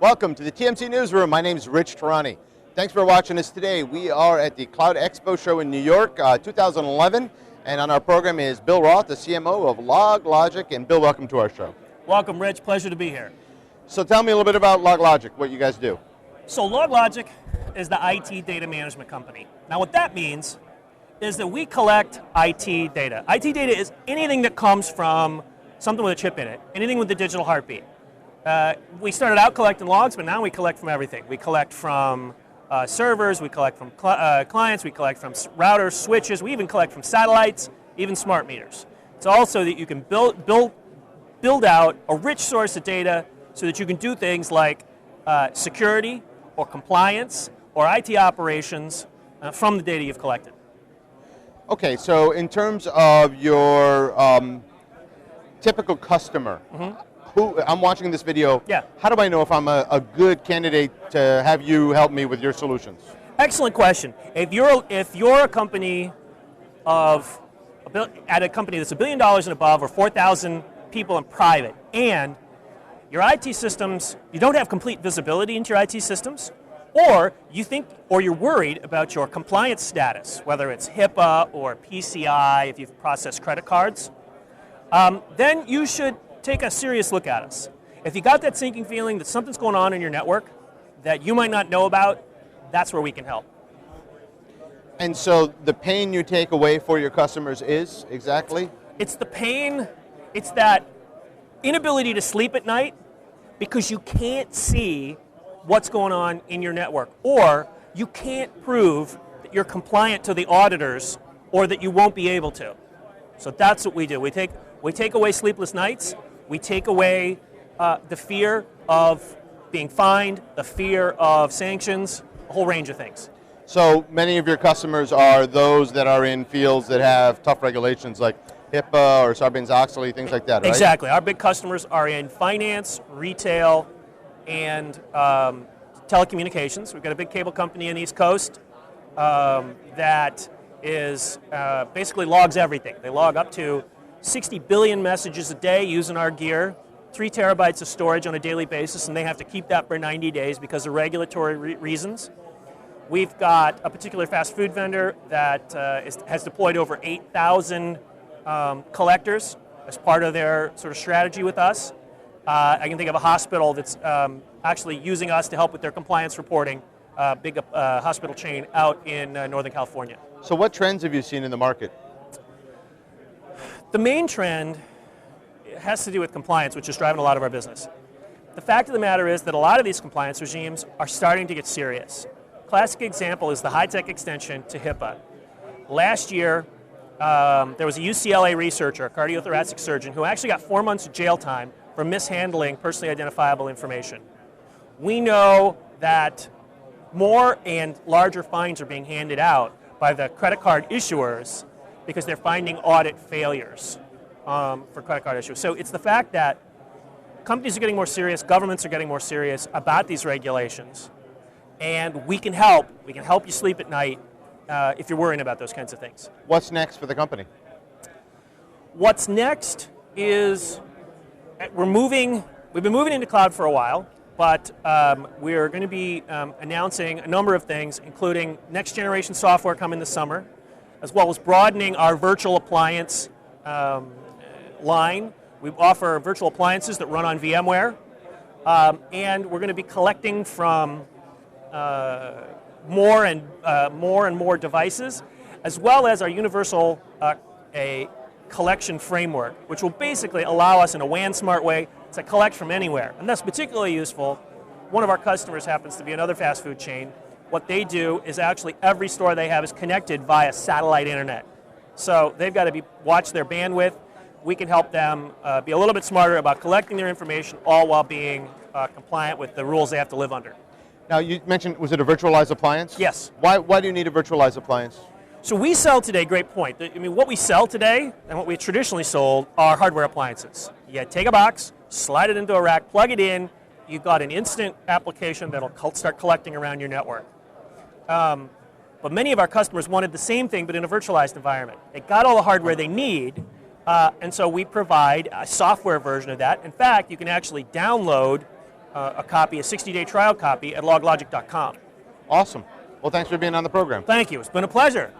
Welcome to the TMC Newsroom. My name is Rich Tehrani. Thanks for watching us today. We are at the Cloud Expo Show in New York, 2011, and on our program is Bill Roth, the CMO of LogLogic. And Bill, welcome to our show. Welcome, Rich. Pleasure to be here. So tell me a little bit about LogLogic, what you guys do. So LogLogic is the IT data management company. Now what that means is that we collect IT data. IT data is anything that comes from something with a chip in it, anything with the digital heartbeat. We started out collecting logs, but now we collect from everything. We collect from servers, we collect from clients, we collect from routers, switches, we even collect from satellites, even smart meters. It's also that you can build out a rich source of data so that you can do things like security or compliance or IT operations from the data you've collected. Okay, so in terms of your typical customer, I'm watching this video. Yeah. How do I know if I'm a good candidate to have you help me with your solutions? Excellent question. If you're a company at a company that's $1 billion and above, or 4,000 people in private, and your IT systems, you don't have complete visibility into your IT systems, or you're worried about your compliance status, whether it's HIPAA or PCI, if you've processed credit cards, then you should take a serious look at us. If you got that sinking feeling that something's going on in your network that you might not know about, that's where we can help. And so the pain you take away for your customers is exactly? It's the pain, it's that inability to sleep at night because you can't see what's going on in your network, or you can't prove that you're compliant to the auditors or that you won't be able to. So that's what we do. We take away sleepless nights. We take away the fear of being fined, the fear of sanctions, a whole range of things. So many of your customers are those that are in fields that have tough regulations like HIPAA or Sarbanes-Oxley, things like that, right? Exactly. Our big customers are in finance, retail, and telecommunications. We've got a big cable company in the East Coast that is basically logs everything. They log up to 60 billion messages a day using our gear, 3 terabytes of storage on a daily basis, and they have to keep that for 90 days because of regulatory reasons. We've got a particular fast food vendor that has deployed over 8,000 collectors as part of their sort of strategy with us. I can think of a hospital that's actually using us to help with their compliance reporting, big hospital chain out in Northern California. So what trends have you seen in the market? The main trend has to do with compliance, which is driving a lot of our business. The fact of the matter is that a lot of these compliance regimes are starting to get serious. Classic example is the high-tech extension to HIPAA. Last year, there was a UCLA researcher, a cardiothoracic surgeon, who actually got 4 months of jail time for mishandling personally identifiable information. We know that more and larger fines are being handed out by the credit card issuers because they're finding audit failures for credit card issuers. So it's the fact that companies are getting more serious, governments are getting more serious about these regulations, and we can help. We can help you sleep at night if you're worrying about those kinds of things. What's next for the company? What's next is we've been moving into cloud for a while, but we're going to be announcing a number of things, including next generation software coming this summer, as well as broadening our virtual appliance line. We offer virtual appliances that run on VMware, and we're going to be collecting from more and more devices, as well as our universal a collection framework, which will basically allow us in a WAN smart way to collect from anywhere. And that's particularly useful. One of our customers happens to be another fast food chain. What they do is actually every store they have is connected via satellite internet. So they've got to watch their bandwidth. We can help them be a little bit smarter about collecting their information, all while being compliant with the rules they have to live under. Now you mentioned, was it a virtualized appliance? Yes. Why do you need a virtualized appliance? So we sell today, great point. I mean, what we sell today and what we traditionally sold are hardware appliances. You take a box, slide it into a rack, plug it in, you've got an instant application that'll start collecting around your network. But many of our customers wanted the same thing, but in a virtualized environment. They got all the hardware they need, and so we provide a software version of that. In fact, you can actually download a copy, a 60-day trial copy at loglogic.com. Awesome. Well, thanks for being on the program. Thank you. It's been a pleasure.